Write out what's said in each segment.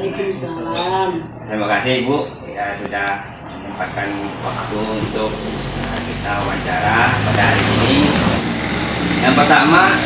Waalaikumsalam. Terima kasih Ibu ya sudah menyempatkan waktu untuk kita wawancara pada hari ini. Yang pertama,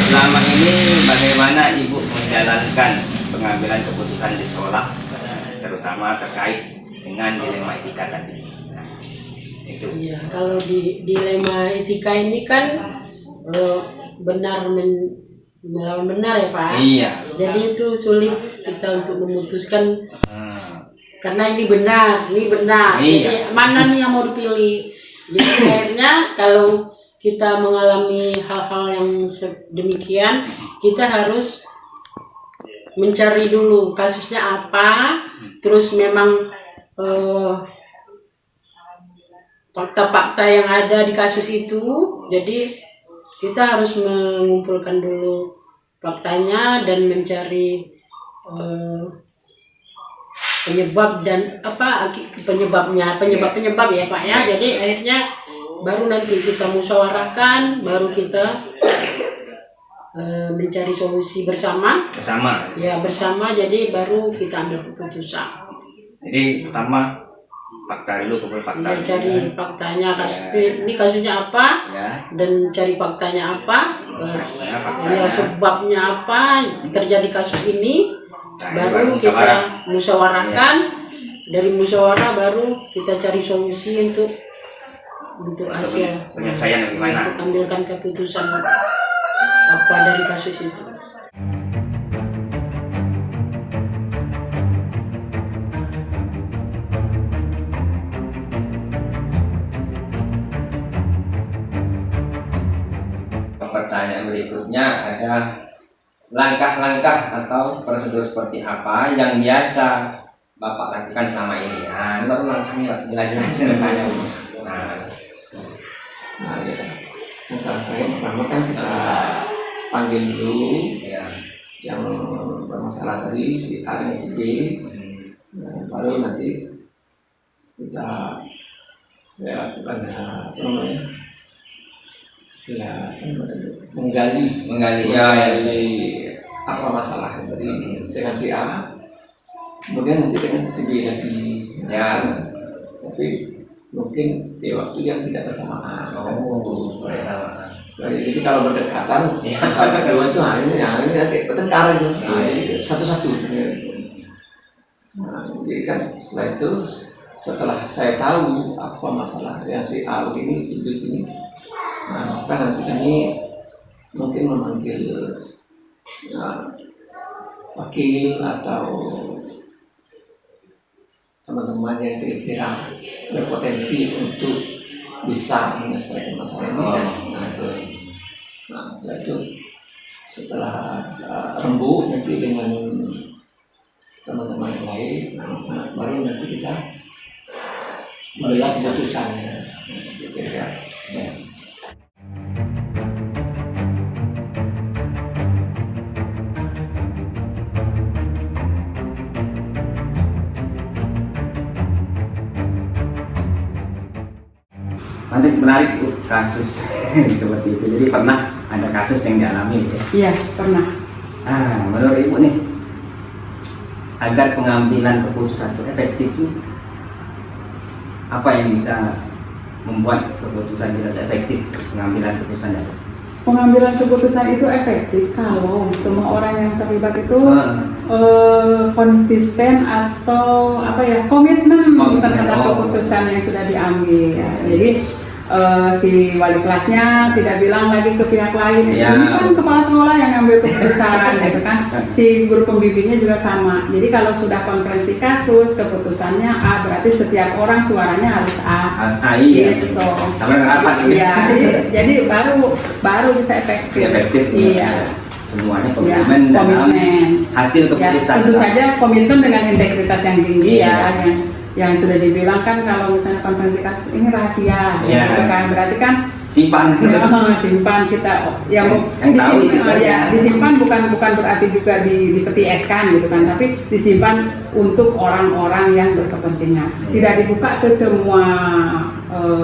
selama ini bagaimana Ibu menjalankan pengambilan keputusan di sekolah, terutama terkait dengan dilema etika tadi. Nah, itu. Ya, kalau di dilema etika ini kan benar melawan benar ya Pak. Iya. Jadi itu sulit kita untuk memutuskan karena ini benar. Iya. Jadi mana nih yang mau dipilih? Jadi akhirnya kalau kita mengalami hal-hal yang demikian, kita harus mencari dulu kasusnya apa, terus memang fakta-fakta yang ada di kasus itu. Jadi kita harus mengumpulkan dulu faktanya dan mencari penyebab dan penyebab ya Pak ya. Jadi akhirnya baru nanti kita musyawarahkan, baru kita mencari solusi bersama. Ya bersama, jadi baru kita ambil keputusan. Jadi pertama fakta dulu, kemudian fakta. Ya, cari faktanya, ini kasusnya apa, ya. Dan cari faktanya apa, ya, sebabnya apa terjadi kasus ini, baru kita musyawarahkan. Dari musyawarah baru kita cari solusi untuk hasil penyelesaian gimana, untuk ambilkan keputusan apa dari kasus itu. Pertanyaan berikutnya ada langkah-langkah atau prosedur seperti apa yang biasa Bapak lakukan selama ini. Nah, ini baru langkahnya jelas-jelas ceritanya. Nah, ya. Langkah yang pertama kan kita panggil dulu Ya. yang bermasalah tadi, si A dan si B. Nah, baru nanti kita lakukan menggali apa masalah yang tadi dengan si A, kemudian nanti dengan si B lagi. Ya. Tapi mungkin di waktu yang tidak bersamaan. Bersamaan. Jadi kalau berdekatan, satu kedua itu hari ini nanti bertengkar itu, satu-satu. Nah, jadi kan setelah itu, setelah saya tahu apa masalah yang si A ini, si B ini, nah maka nanti kami mungkin memanggil wakil atau teman-teman yang kira-kira berpotensi untuk bisa menyelesaikan masalah ini kan. Nah setelah itu, setelah rembuh nanti dengan teman-teman yang lain, baru nanti kita melihat keputusannya. Ya. Nanti menarik kasus seperti itu. Jadi pernah ada kasus yang dialami ya? Iya, pernah. Menurut Ibu nih, agar pengambilan keputusan itu efektif itu apa yang bisa membuat keputusan kita efektif, pengambilan keputusan itu? Pengambilan keputusan itu efektif kalau semua orang yang terlibat itu konsisten atau komitmen terhadap keputusan yang sudah diambil. Ya. Jadi si wali kelasnya tidak bilang lagi ke pihak lain, ini kan kepala sekolah yang ngambil keputusan gitu kan. Si guru pembimbingnya juga sama. Jadi kalau sudah konferensi kasus keputusannya A, berarti setiap orang suaranya harus A. Gitu. Sampai rapat. Iya. Jadi baru bisa efektif. Iya. Semuanya komitmen dalam hasil keputusan. Ya, tentu saja komitmen dengan integritas yang tinggi yang sudah dibilang kan kalau misalnya konferensi kasus ini rahasia, gitu kan, berarti kan simpan kita yang disimpan bukan berarti juga dipeti eskan gitu kan, tapi disimpan untuk orang-orang yang berkepentingan, tidak dibuka ke semua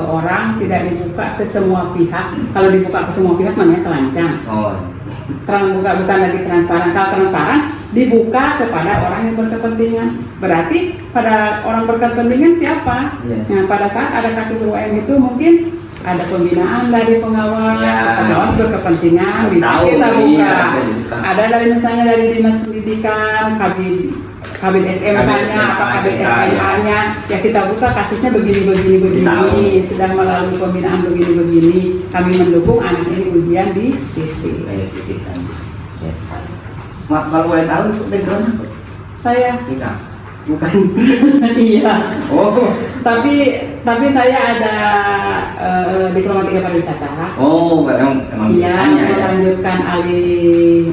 orang, tidak dibuka ke semua pihak. Kalau dibuka ke semua pihak namanya telanjang. terbuka, bukan lagi transparan. Kalau transparan dibuka kepada orang yang berkepentingan. Berarti pada orang berkepentingan siapa? Iya. Nah, pada saat ada kasus UM itu mungkin ada pembinaan dari pengawas, Ya. pengawas berkepentingan, Harus bisa tahu, kita iya, buka. bisa dibuka. Ada dari misalnya dari dinas pendidikan, kabin SMK-nya, apa kabin SMA-nya, ya kita buka kasusnya begini, Tahu. sedang melalui pembinaan begini. Kami mendukung anak ini ujian di siswi. Kayak gitu kan. Ya. Maaf kalau boleh tahu background apa? Saya, Nikah? Bukan. iya. Oh. Tapi saya ada diploma 3 pariwisata. Oh, emang Iya, bisanya ya. melanjutkan alih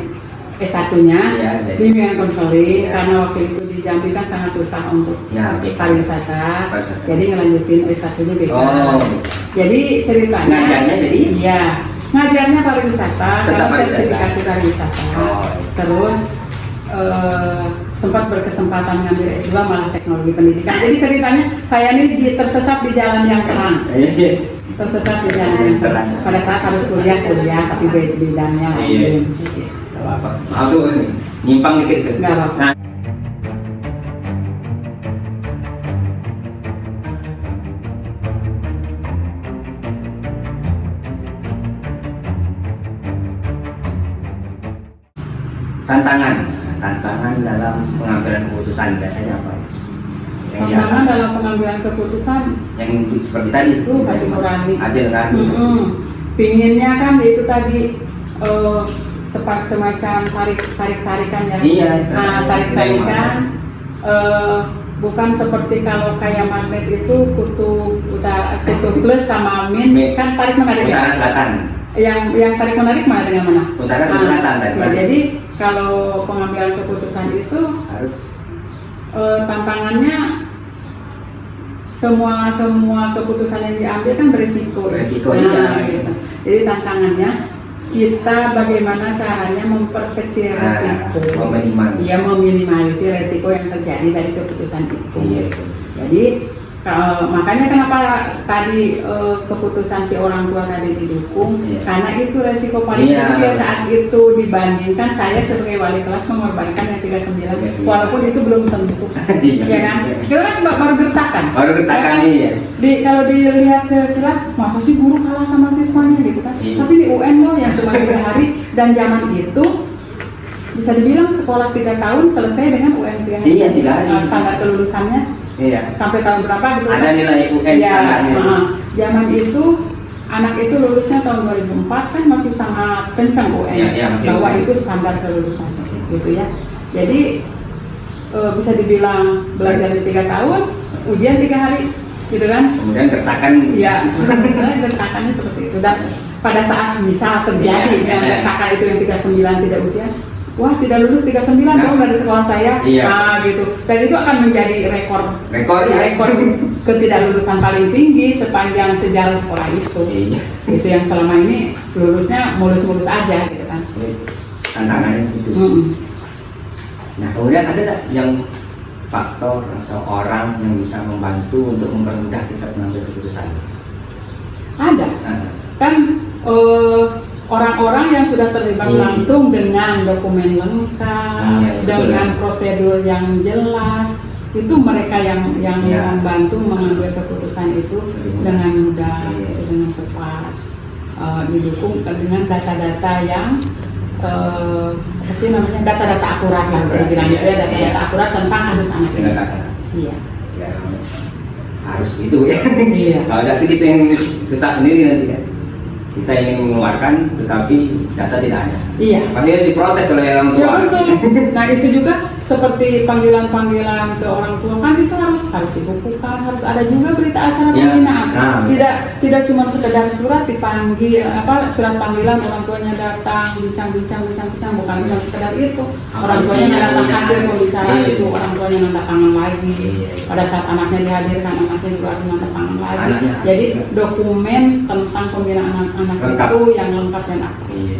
S1-nya Iya, jadi. bimbingan konseling Iya. karena waktu itu di Jambi kan sangat susah untuk Ya, BK. pariwisata. Pariwisata. Jadi ngelanjutin S1-nya BK. Oh. Jadi ceritanya Ngajarnya jadi? iya, ngajarnya pariwisata Tetap karena pariwisata. sertifikasi pariwisata. Oh. Terus sempat berkesempatan ngambil S2 malah teknologi pendidikan. Jadi ceritanya saya ini tersesat di jalan yang terang. Tersesat di jalan yang terang. Pada saat harus kuliah tapi bidangnya Iya. lain. Gak apa-apa. Maaf tuh, nyimpang dikit tuh. Nggak apa-apa. Nah, tantangan dalam pengambilan keputusan biasanya apa? Yang Tantangan dalam pengambilan keputusan yang seperti tadi itu hati nurani. hati nurani. Pinginnya kan itu tadi semacam tarik-tarikan ya. Iya, Nah, tarik-tarikan bukan seperti kalau kayak magnet itu kutub plus sama min kan tarik menarik Utara ya. selatan. Yang tarik menarik mana dengan mana? Utara dan selatan tadi. Ya, jadi kalau pengambilan keputusan itu Harus tantangannya semua keputusan yang diambil kan beresiko. Beresiko, Nah, iya. gitu. Jadi tantangannya kita bagaimana caranya memperkecil resiko, meminimalisir resiko yang terjadi dari keputusan itu. Iya itu. Jadi makanya kenapa tadi keputusan si orang tua tadi didukung, Iya. karena itu resiko paling Iya. kecil saat itu dibandingkan saya sebagai wali kelas mengorbankan yang 39, 39. walaupun itu belum tentu. Iya. Ya kan? Kita kan baru gertakan. Baru gertakan, Ya kan? iya. Kalau dilihat sekilas, masa sih guru kalah sama siswanya gitu kan? Iya. Tapi di UN loh yang cuma 3 hari dan zaman itu bisa dibilang sekolah 3 tahun selesai dengan UN 3 hari. Iya, 3 hari. Standar kelulusannya Iya. sampai tahun berapa gitu Ada kan? nilai UN Ya, standarnya itu. zaman itu anak itu lulusnya tahun 2004 kan masih sangat kencang UN Iya, masih bahwa UN. itu standar kelulusan gitu ya. Jadi bisa dibilang belajar di 3 tahun, ujian 3 hari gitu kan? Kemudian gertakan Iya, siswa. gertakannya seperti itu. Dan pada saat misal terjadi Iya, yang iya. gertakan itu yang 39 tidak ujian, wah tidak lulus 39 dong dari sekolah saya, Iya. nah gitu. Dan itu akan menjadi rekor Rekor ya. rekor ketidaklulusan paling tinggi sepanjang sejarah sekolah itu. Iya. Itu yang selama ini lulusnya mulus-mulus aja gitu kan. Tantangannya situ. Nah, kemudian ada nggak yang faktor atau orang yang bisa membantu untuk mempermudah kita mengambil keputusan? Ada Nah, kan orang-orang yang sudah terlibat langsung dengan dokumen lengkap, Iya, betul, dengan ya. prosedur yang jelas, itu mereka yang Iya. membantu mengambil keputusan itu dengan mudah, Iya. dengan cepat, didukung dengan data-data yang apa sih namanya, data-data akurat lah saya bilang gitu ya, data-data Iya. akurat tentang kasus anak ini. dengan kasar. Iya. Ya, harus itu ya. Iya. Kalau tidak itu kita yang susah sendiri nanti kan. Kita ingin mengeluarkan, tetapi data tidak ada. Iya. Akhirnya diprotes oleh orang tua. Ya betul. Nah itu juga seperti panggilan-panggilan ke orang tua kan itu harus dibukukan, harus ada juga berita acara Ya. pembinaan. Nah. Tidak cuma sekedar surat dipanggil, surat panggilan orang tuanya datang bincang-bincang, bukan cuma sekedar itu. Orang tuanya Isinya, datang punya. hasil pembicaraan Iya. itu, orang tuanya nanda tangan lagi. Iya. Pada saat anaknya dihadirkan, anaknya juga harus nanda tangan lagi. Anaknya. Jadi dokumen tentang pembinaan anak Lengkap. itu yang lengkap dan akurat. Iya.